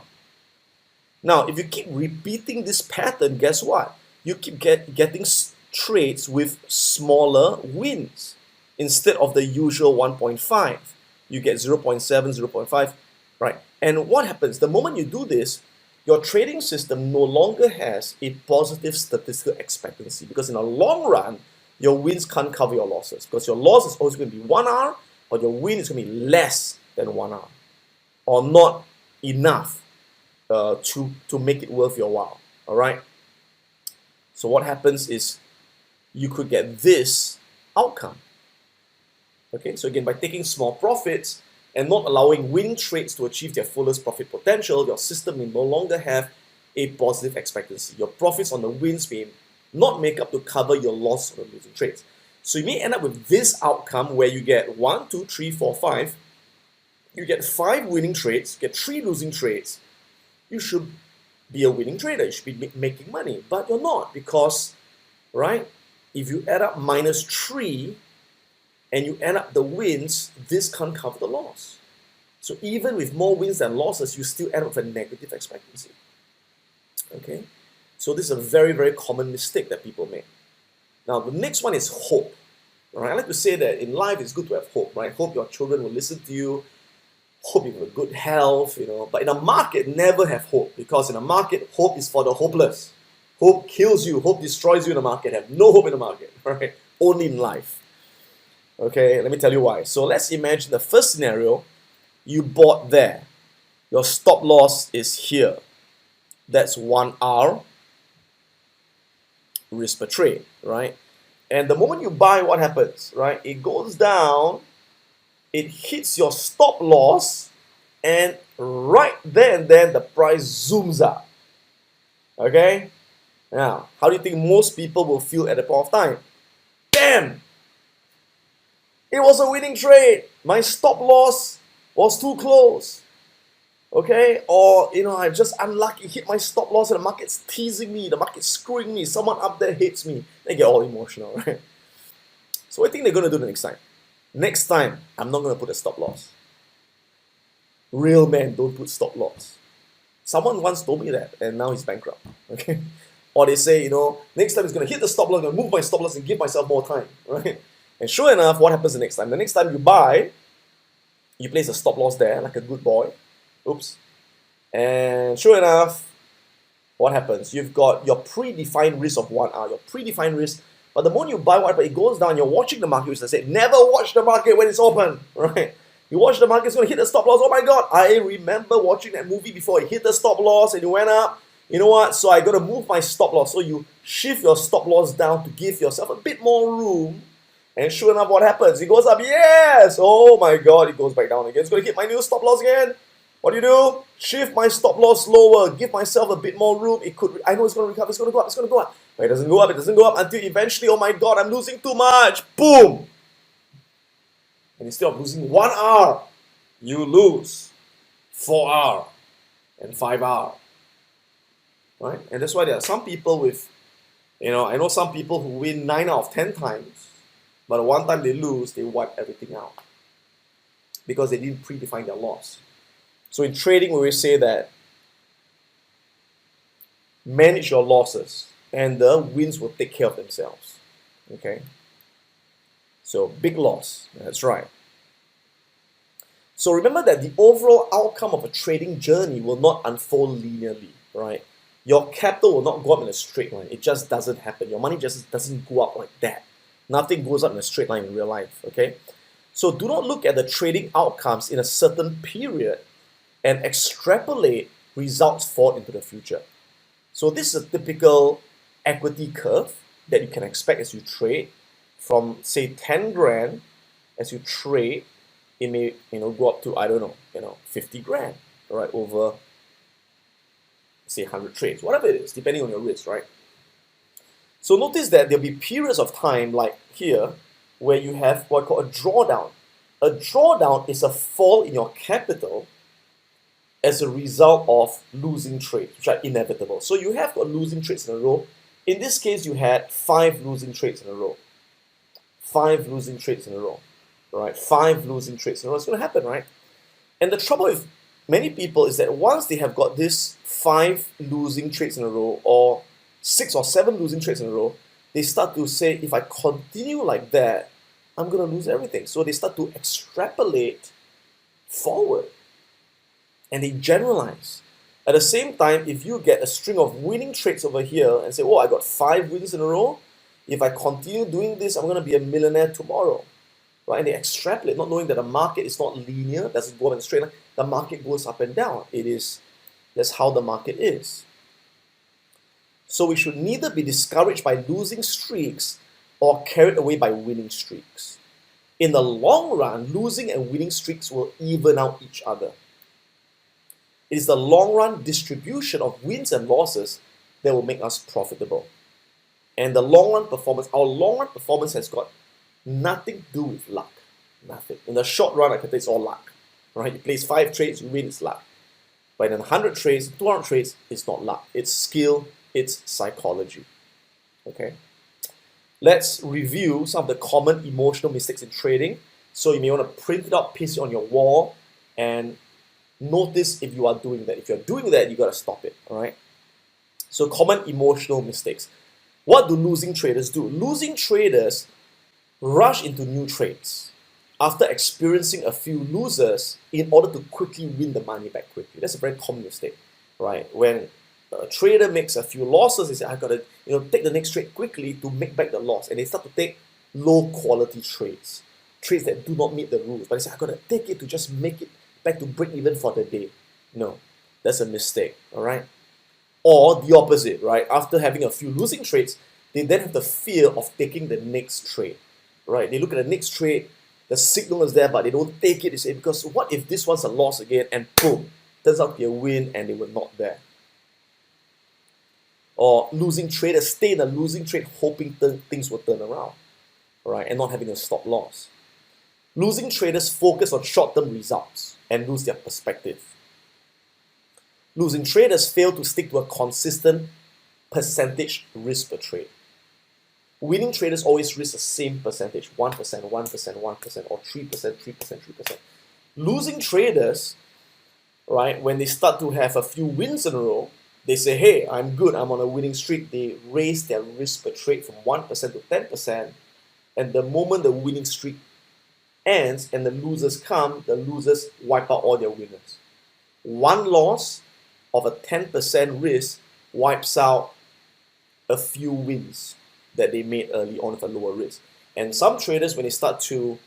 Now, if you keep repeating this pattern, guess what? You keep getting trades with smaller wins. Instead of the usual 1.5, you get 0.7, 0.5, right? And what happens? The moment you do this, your trading system no longer has a positive statistical expectancy, because in the long run, your wins can't cover your losses, because your loss is always going to be 1R, but your win is going to be less than 1R, or not enough to make it worth your while. All right. So what happens is you could get this outcome. Okay. So again, by taking small profits and not allowing winning trades to achieve their fullest profit potential, your system may no longer have a positive expectancy. Your profits on the wins may not make up to cover your loss on the losing trades. So you may end up with this outcome where you get 1, 2, 3, 4, 5. You get 5 winning trades, you get 3 losing trades. You should be a winning trader. You should be making money, but you're not, because, right, if you add up -3 and you add up the wins, this can't cover the loss. So even with more wins than losses, you still end up with a negative expectancy. Okay, so this is a very, very common mistake that people make. Now, the next one is hope. All right, I like to say that in life it's good to have hope, right? Hope your children will listen to you. Hope you have good health, But in a market, never have hope, because in a market, hope is for the hopeless. Hope kills you. Hope destroys you in the market. Have no hope in the market, right? Only in life. Okay, let me tell you why. So let's imagine the first scenario. You bought there. Your stop loss is here. That's 1R risk per trade, right? And the moment you buy, what happens, right? It goes down, it hits your stop loss, and right there and then the price zooms up. Okay? Now, how do you think most people will feel at that point of time? Damn! It was a winning trade. My stop loss was too close. Okay, or I'm just unlucky, hit my stop loss, and the market's teasing me, the market's screwing me, someone up there hates me. They get all emotional, right? So what do you think they're gonna do the next time? Next time, I'm not gonna put a stop loss. Real men don't put stop loss. Someone once told me that, and now he's bankrupt. Okay, or they say, next time he's gonna hit the stop loss, I'm gonna move my stop loss and give myself more time, right? And sure enough, what happens the next time? The next time you buy, you place a stop loss there, like a good boy. Oops. And sure enough, what happens? You've got your predefined risk of 1 hour, your predefined risk. But the moment you buy whatever, it goes down, you're watching the market, which I said, never watch the market when it's open, right? You watch the market, it's going to hit the stop loss. Oh my God, I remember watching that movie before. It hit the stop loss and it went up. You know what? So I got to move my stop loss. So you shift your stop loss down to give yourself a bit more room. And sure enough, what happens? It goes up, yes! Oh my God, it goes back down again. It's going to hit my new stop loss again. What do? Shift my stop loss lower, give myself a bit more room. I know it's going to recover, it's going to go up, it's going to go up. But it doesn't go up until eventually, oh my God, I'm losing too much. Boom! And instead of losing 1 hour, you lose 4 hours and 5 hours. Right? And that's why there are some people with, I know some people who win 9 out of 10 times, but one time they lose, they wipe everything out because they didn't predefine their loss. So in trading, we always say that manage your losses and the wins will take care of themselves. Okay? So big loss, that's right. So remember that the overall outcome of a trading journey will not unfold linearly, right? Your capital will not go up in a straight line. It just doesn't happen. Your money just doesn't go up like that. Nothing goes up in a straight line in real life, okay? So do not look at the trading outcomes in a certain period and extrapolate results forward into the future. So this is a typical equity curve that you can expect as you trade. From say 10 grand, as you trade, it may go up to, I don't know, 50 grand, right, over say 100 trades, whatever it is, depending on your risk, right? So notice that there'll be periods of time like here where you have what I call a drawdown. A drawdown is a fall in your capital as a result of losing trades, which are inevitable. So you have got losing trades in a row. In this case, you had 5 losing trades in a row. 5 losing trades in a row, right? 5 losing trades in a row. It's going to happen, right? And the trouble with many people is that once they have got this 5 losing trades in a row or 6 or 7 losing trades in a row, they start to say, if I continue like that, I'm going to lose everything. So they start to extrapolate forward and they generalize. At the same time, if you get a string of winning trades over here and say, oh, I got 5 wins in a row, if I continue doing this, I'm going to be a millionaire tomorrow. Right? And they extrapolate, not knowing that the market is not linear, doesn't go up in a straight line. The market goes up and down. That's how the market is. So we should neither be discouraged by losing streaks or carried away by winning streaks. In the long run, losing and winning streaks will even out each other. It is the long run distribution of wins and losses that will make us profitable. And the long run performance, our long run performance has got nothing to do with luck. Nothing. In the short run, I can say it's all luck. Right? You place 5 trades, you win, it's luck. But in 100 trades, 200 trades, it's not luck. It's skill, it's psychology. Okay? Let's review some of the common emotional mistakes in trading. So you may want to print it out, paste it on your wall, and notice if you are doing that. If you're doing that, you got to stop it. All right? So common emotional mistakes. What do losing traders do? Losing traders rush into new trades after experiencing a few losers in order to quickly win the money back quickly. That's a very common mistake, right? When a trader makes a few losses, they say, I gotta take the next trade quickly to make back the loss. And they start to take low quality trades that do not meet the rules. But they say, I gotta take it to just make it back to break even for the day. No, that's a mistake, all right? Or the opposite, right? After having a few losing trades, they then have the fear of taking the next trade, right? They look at the next trade, the signal is there, but they don't take it. They say, because what if this one's a loss again, and boom, turns out to be a win, and they were not there. Or losing traders stay in a losing trade, hoping things will turn around, right? And not having a stop loss. Losing traders focus on short-term results and lose their perspective. Losing traders fail to stick to a consistent percentage risk per trade. Winning traders always risk the same percentage, 1%, 1%, 1%, or 3%, 3%, 3%. Losing traders, right, when they start to have a few wins in a row, they say, hey, I'm good, I'm on a winning streak. They raise their risk per trade from 1% to 10%, and the moment the winning streak ends and the losers come, the losers wipe out all their winners. One loss of a 10% risk wipes out a few wins that they made early on with a lower risk. And some traders, when they start to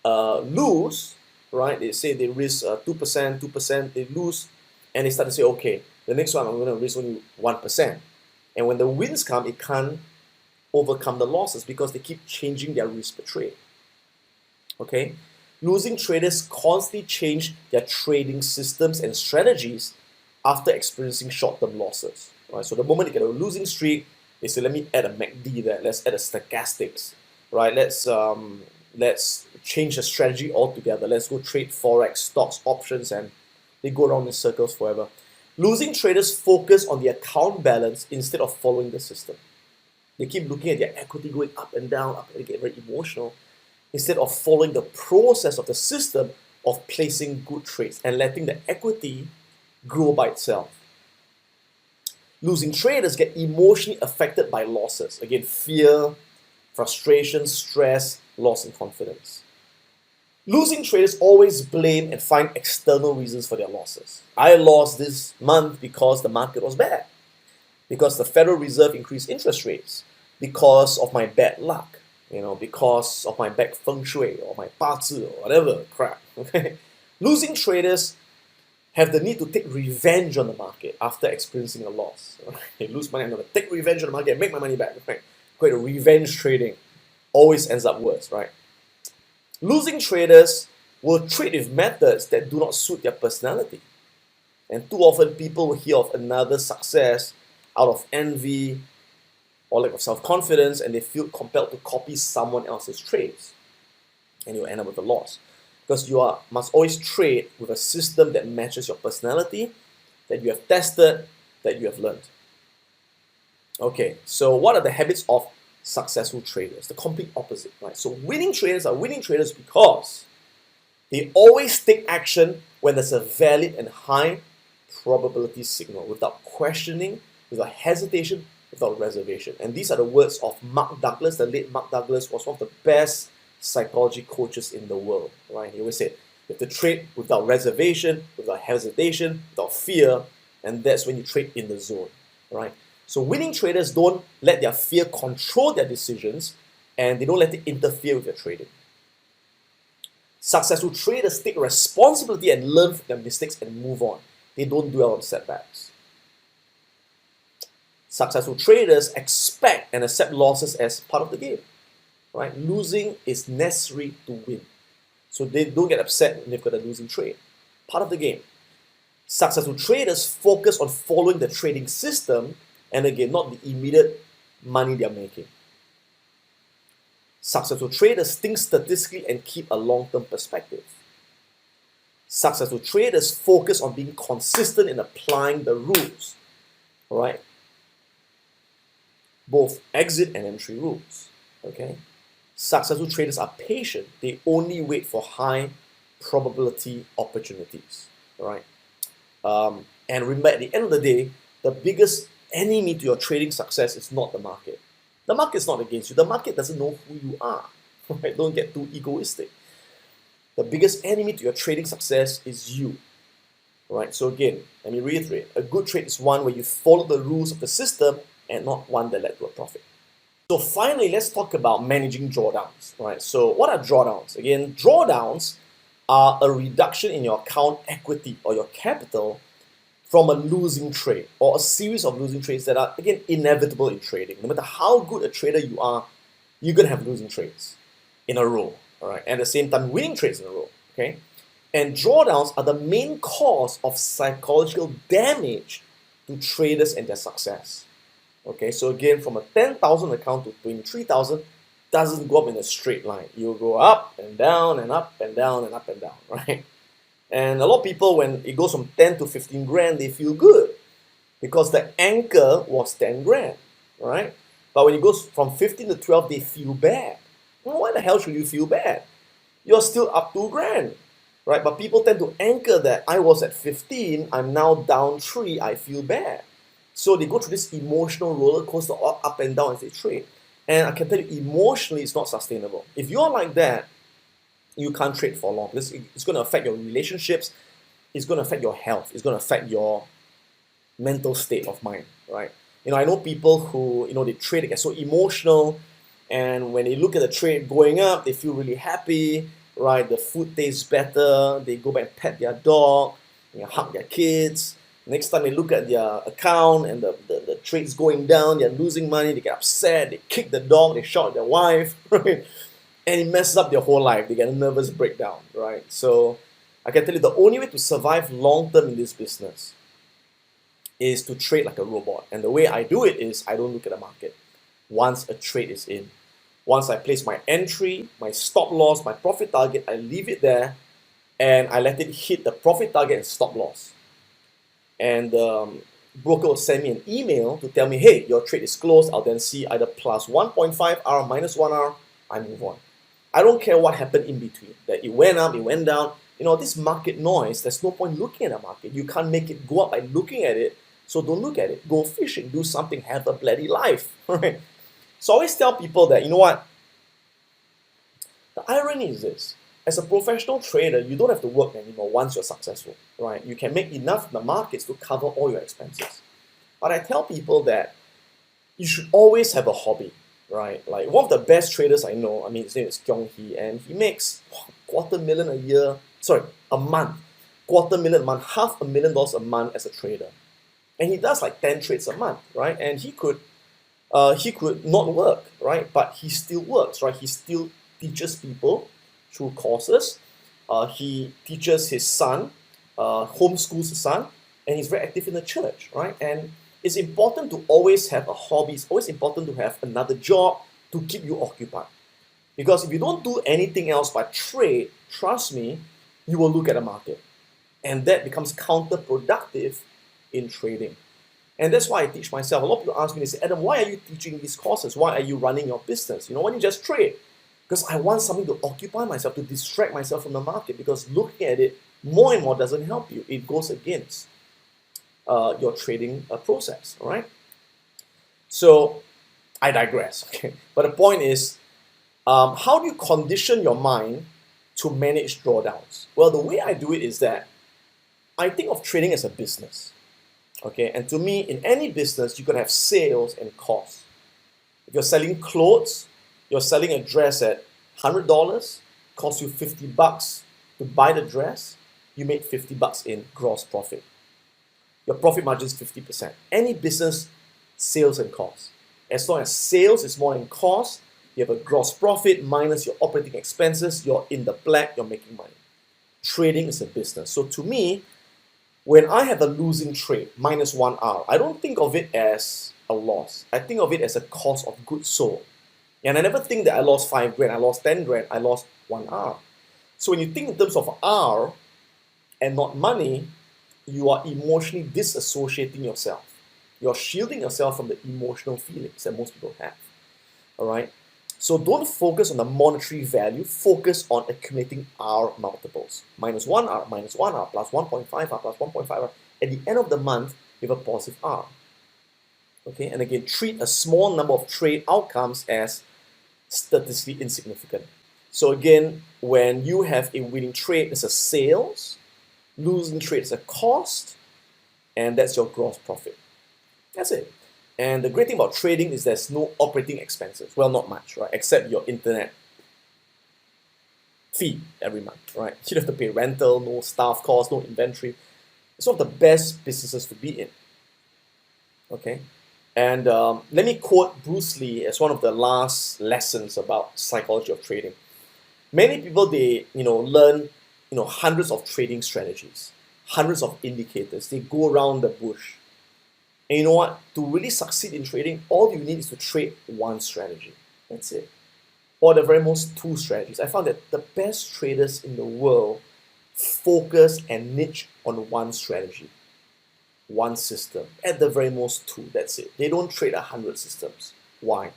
lose, right, they say they risk 2%, they lose, and they start to say, okay, the next one I'm going to risk only 1%. And when the wins come, it can't overcome the losses because they keep changing their risk per trade. Okay? Losing traders constantly change their trading systems and strategies after experiencing short-term losses. Right? So the moment they get a losing streak, they say, let me add a MACD there, let's add a stochastics, right? Let's change the strategy altogether. Let's go trade Forex, stocks, options, and they go around in circles forever. Losing traders focus on the account balance instead of following the system. They keep looking at their equity going up and down, they get very emotional, instead of following the process of the system of placing good trades and letting the equity grow by itself. Losing traders get emotionally affected by losses. Again, fear, frustration, stress, loss in confidence. Losing traders always blame and find external reasons for their losses. I lost this month because the market was bad, because the Federal Reserve increased interest rates, because of my bad luck, because of my bad feng shui or my 八字 or whatever crap. Okay? Losing traders have the need to take revenge on the market after experiencing a loss. They lose money, I'm going to take revenge on the market and make my money back. Right? Quite a revenge trading always ends up worse, right? Losing traders will trade with methods that do not suit their personality. And too often people will hear of another success out of envy or lack of self-confidence, and they feel compelled to copy someone else's trades. And you'll end up with a loss. Because you must always trade with a system that matches your personality, that you have tested, that you have learned. Okay, so what are the habits of successful traders? The complete opposite, right? So winning traders are winning traders because they always take action when there's a valid and high probability signal, without questioning, without hesitation, without reservation. And these are the words of Mark Douglas. The late Mark Douglas was one of the best psychology coaches in the world, right? He always said, you have to trade without reservation, without hesitation, without fear, and that's when you trade in the zone, right? So winning traders don't let their fear control their decisions, and they don't let it interfere with their trading. Successful traders take responsibility and learn from their mistakes and move on. They don't dwell on setbacks. Successful traders expect and accept losses as part of the game. Right? Losing is necessary to win. So they don't get upset when they've got a losing trade. Part of the game. Successful traders focus on following the trading system, and again, not the immediate money they're making. Successful traders think statistically and keep a long-term perspective. Successful traders focus on being consistent in applying the rules. Right? Both exit and entry rules. Okay? Successful traders are patient. They only wait for high probability opportunities, right? And remember, at the end of the day, the biggest enemy to your trading success is not the market. The market's not against you. The market doesn't know who you are. Right? Don't get too egoistic. The biggest enemy to your trading success is you. Right? So again, let me reiterate. A good trade is one where you follow the rules of the system and not one that led to a profit. So finally, let's talk about managing drawdowns, right? So what are drawdowns? Again, drawdowns are a reduction in your account equity or your capital from a losing trade or a series of losing trades that are, again, inevitable in trading. No matter how good a trader you are, you're going to have losing trades in a row, all right? And at the same time, winning trades in a row, okay? And drawdowns are the main cause of psychological damage to traders and their success. Okay, so again, from a 10,000 account to 23,000 doesn't go up in a straight line. You'll go up and down and up and down and up and down, right? And a lot of people, when it goes from 10 to 15 grand, they feel good because the anchor was 10 grand, right? But when it goes from 15 to 12, they feel bad. Well, why the hell should you feel bad? You're still up 2 grand, right? But people tend to anchor that I was at 15, I'm now down 3, I feel bad. So they go through this emotional roller coaster up and down as they trade. And I can tell you, emotionally, it's not sustainable. If you're like that, you can't trade for long because it's going to affect your relationships, it's going to affect your health, it's going to affect your mental state of mind, right? I know people who, they trade, they get so emotional, and when they look at the trade going up, they feel really happy, right? The food tastes better, they go back and pet their dog, hug their kids. Next time they look at their account and the trade's going down, they're losing money, they get upset, they kick the dog, they shout at their wife, right? And it messes up their whole life. They get a nervous breakdown, right? So I can tell you the only way to survive long term in this business is to trade like a robot. And the way I do it is I don't look at the market once a trade is in. Once I place my entry, my stop loss, my profit target, I leave it there and I let it hit the profit target and stop loss. And broker will send me an email to tell me, hey, your trade is closed. I'll then see either plus 1.5 R, minus 1 R, I move on. I don't care what happened in between, that it went up, it went down. This market noise, there's no point looking at the market. You can't make it go up by looking at it, so don't look at it. Go fishing, do something, have a bloody life, right? So I always tell people that, what? The irony is this. As a professional trader, you don't have to work anymore once you're successful, right? You can make enough in the markets to cover all your expenses. But I tell people that you should always have a hobby, right? Like one of the best traders I know, his name is Kyung Hee, and he makes $250,000 a year, a month, $250,000 a month, $500,000 a month as a trader. And he does like 10 trades a month, right? And he could not work, right? But he still works, right? He still teaches people through courses. He teaches his son, homeschools his son, and he's very active in the church, right? And it's important to always have a hobby. It's always important to have another job to keep you occupied. Because if you don't do anything else but trade, trust me, you will look at the market. And that becomes counterproductive in trading. And that's why I teach myself. A lot of people ask me, they say, Adam, why are you teaching these courses? Why are you running your business? Why don't you just trade? Because I want something to occupy myself, to distract myself from the market. Because looking at it more and more doesn't help you. It goes against your trading process, all right? So I digress, okay? But the point is, how do you condition your mind to manage drawdowns? Well, the way I do it is that I think of trading as a business, okay? And to me, in any business, you can have sales and costs. If you're selling clothes, you're selling a dress at $100, costs you $50 to buy the dress, you make $50 in gross profit. Your profit margin is 50%. Any business, sales and costs. As long as sales is more than cost, you have a gross profit minus your operating expenses, you're in the black, you're making money. Trading is a business. So to me, when I have a losing trade, minus 1 R, I don't think of it as a loss. I think of it as a cost of goods sold. And I never think that I lost 5 grand, I lost 10 grand, I lost 1 R. So when you think in terms of R and not money, you are emotionally disassociating yourself. You're shielding yourself from the emotional feelings that most people have. All right? So don't focus on the monetary value, focus on accumulating R multiples. Minus 1 R, minus 1 R, plus 1.5 R, plus 1.5 R. At the end of the month, you have a positive R. Okay, and again, treat a small number of trade outcomes as statistically insignificant. So again, when you have a winning trade, it's a sales, losing trade is a cost, and that's your gross profit. That's it. And the great thing about trading is there's no operating expenses. Well, not much, right? Except your internet fee every month, right? You don't have to pay rental, no staff costs, no inventory. It's one of the best businesses to be in. Okay? And let me quote Bruce Lee as one of the last lessons about psychology of trading. Many people, they learn hundreds of trading strategies, hundreds of indicators. They go around the bush. And you know what? To really succeed in trading, all you need is to trade one strategy. That's it. Or the very most 2 strategies. I found that the best traders in the world focus and niche on one strategy, one system, at the very most two, that's it. They don't trade 100 systems. Why?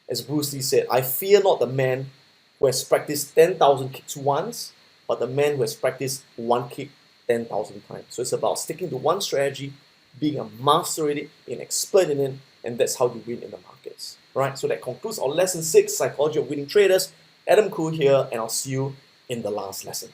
As Bruce Lee said, I fear not the man who has practiced 10,000 kicks once, but the man who has practiced one kick 10,000 times. So it's about sticking to one strategy, being a master in it, being an expert in it, and that's how you win in the markets. Right? So that concludes our lesson 6, Psychology of Winning Traders. Adam Khoo here, and I'll see you in the last lesson.